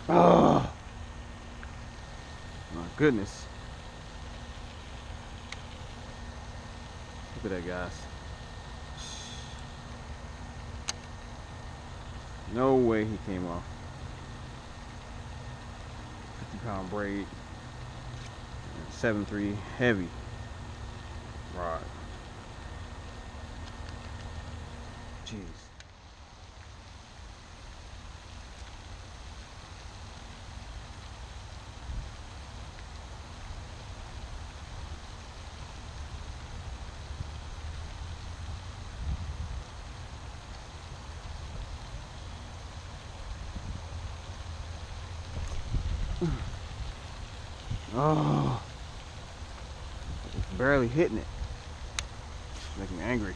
Oh my goodness. Look at that, guys. No way he came off. 50-pound braid. 7.3 heavy rod. Jeez. Oh, it's barely hitting it. It's making me angry.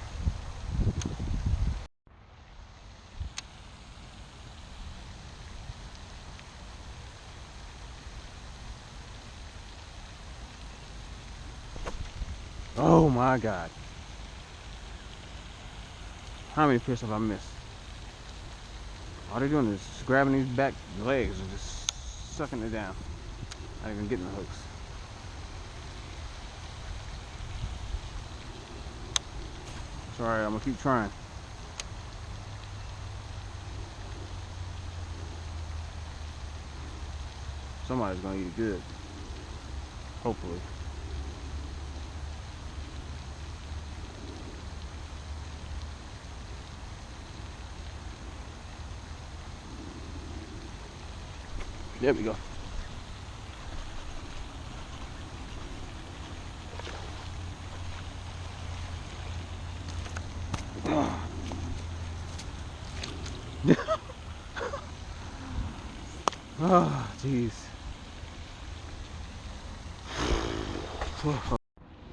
Oh my God. How many fish have I missed? All they're doing is just grabbing these back legs and just sucking it down. Not even getting the hooks. It's alright, I'm gonna keep trying. Somebody's gonna eat it good. Hopefully. There we go. Oh, jeez.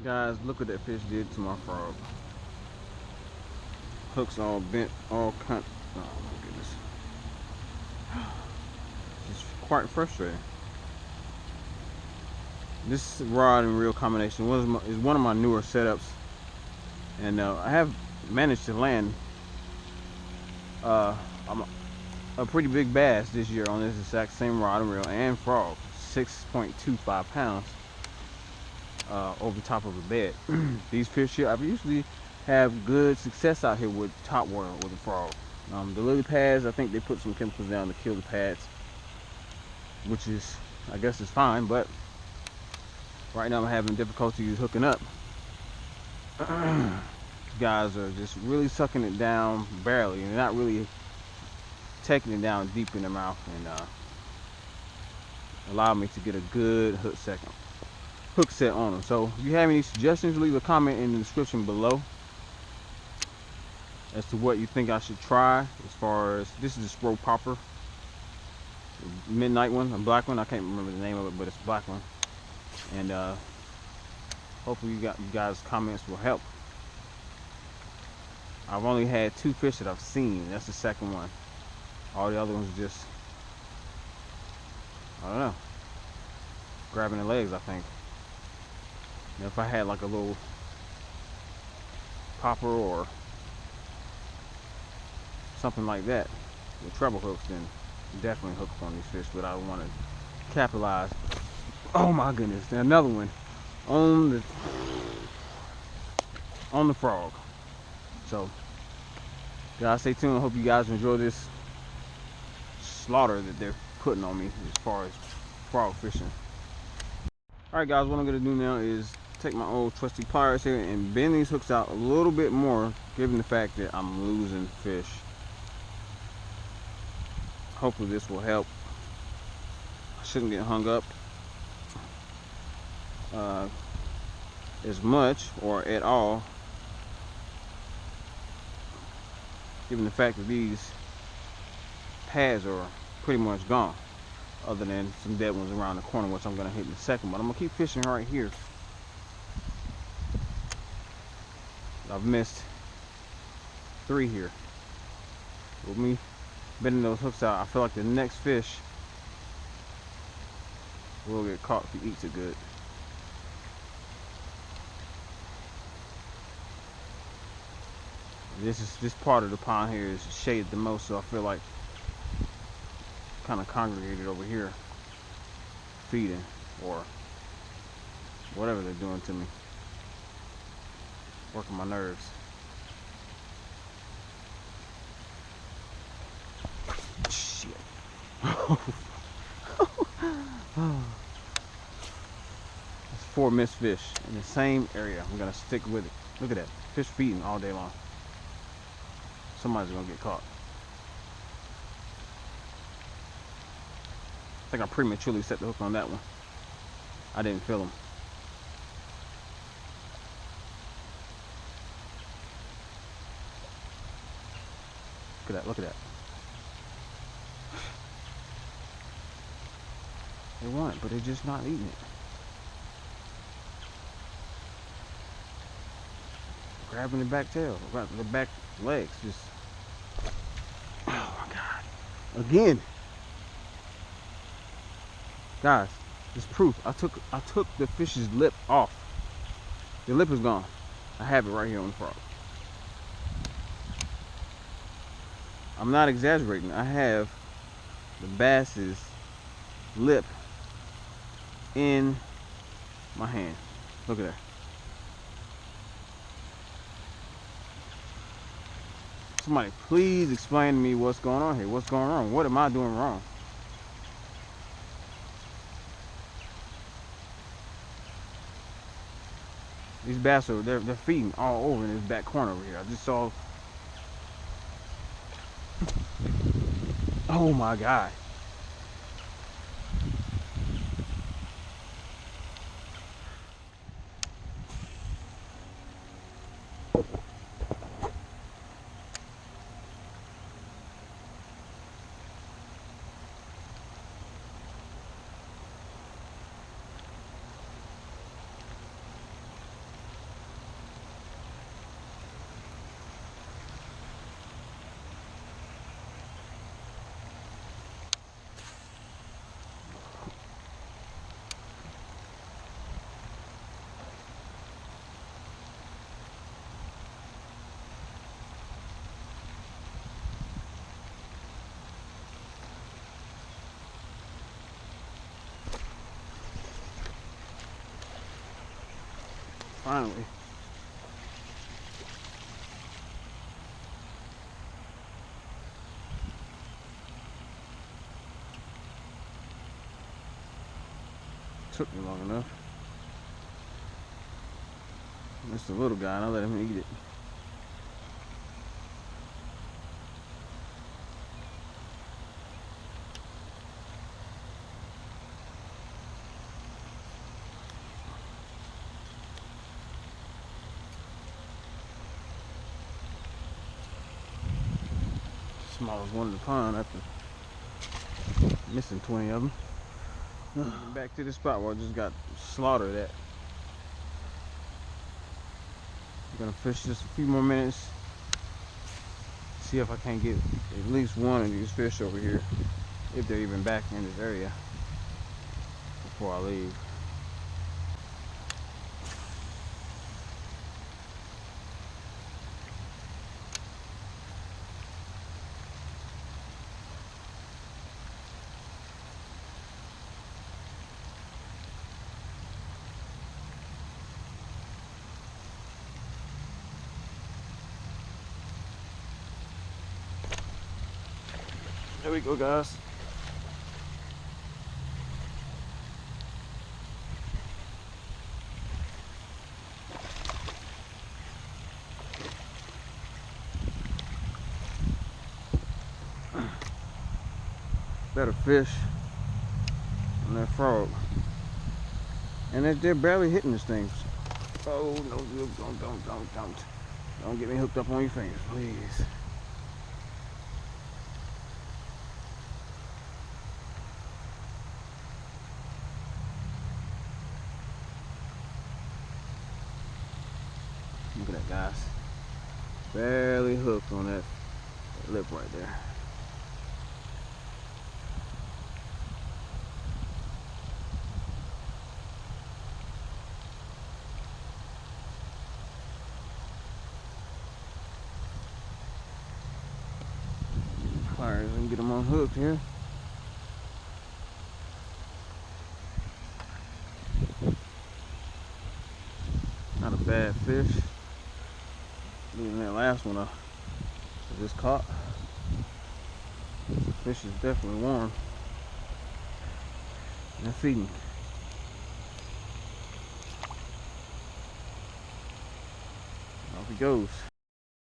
Guys, look what that fish did to my frog. Hooks all bent, all cut. Oh my goodness. It's quite frustrating. This rod and reel combination is one of my newer setups, and I have managed to land uh, a pretty big bass this year on this exact same rod and reel and frog, 6.25 pounds over top of a bed. These fish here, I usually have good success out here with top water with the frog. The lily pads, I think they put some chemicals down to kill the pads, which is, I guess, is fine, but right now I'm having difficulties hooking up. Guys are just really sucking it down barely, and not really taking it down deep in the mouth, and allow me to get a good hook set on them. So if you have any suggestions, leave a comment in the description below as to what you think I should try. As far as, this is a Spro Popper midnight one, a black one. I can't remember the name of it, but it's a black one. And hopefully you guys' comments will help. I've only had 2 fish that I've seen. That's the second one. All the other ones are just, I don't know, grabbing the legs, I think. And if I had like a little popper or something like that with treble hooks, then definitely hook on these fish, but I want to capitalize. Oh my goodness, another one on the frog. So guys, stay tuned. I hope you guys enjoy this slaughter that they're putting on me as far as frog fishing. Alright guys, what I'm going to do now is take my old trusty pliers here and bend these hooks out a little bit more, given the fact that I'm losing fish. Hopefully this will help. I shouldn't get hung up as much or at all, given the fact that these pads are pretty much gone, other than some dead ones around the corner, which I'm going to hit in a second. But I'm going to keep fishing right here. I've missed 3 here. With me bending those hooks out, I feel like the next fish will get caught if he eats it good. This part of the pond here is shaded the most, so I feel like kind of congregated over here feeding or whatever they're doing to me, working my nerves. Shit. That's 4 missed fish in the same area. I'm gonna stick with it. Look at that. Fish feeding all day long. Somebody's gonna get caught. I think I prematurely set the hook on that one. I didn't feel him. Look at that, look at that. They want it, but they're just not eating it. Grabbing the back tail, the back legs, just, oh my God. Again. Guys, it's proof. I took the fish's lip off. The lip is gone. I have it right here on the frog. I'm not exaggerating. I have the bass's lip in my hand. Look at that. Somebody please explain to me what's going on here. What's going wrong? What am I doing wrong? These bass are they're feeding all over in this back corner over here. I just saw. Oh my God. Finally. Took me long enough. It's the little guy, and I let him eat it. Smallest one in the pond after missing 20 of them. Back to the spot where I just got slaughtered at. I'm gonna fish just a few more minutes. See if I can't get at least one of these fish over here, if they're even back in this area, before I leave. There we go, guys. Better fish on that frog. And they're barely hitting this thing. Oh, no, don't get me hooked up on your fingers, please. Look at that, guys. Barely hooked on that lip right there. Pliers and get them unhooked here. bad fish. Leaving that last one I just caught. Fish is definitely warm and feeding. Off he goes.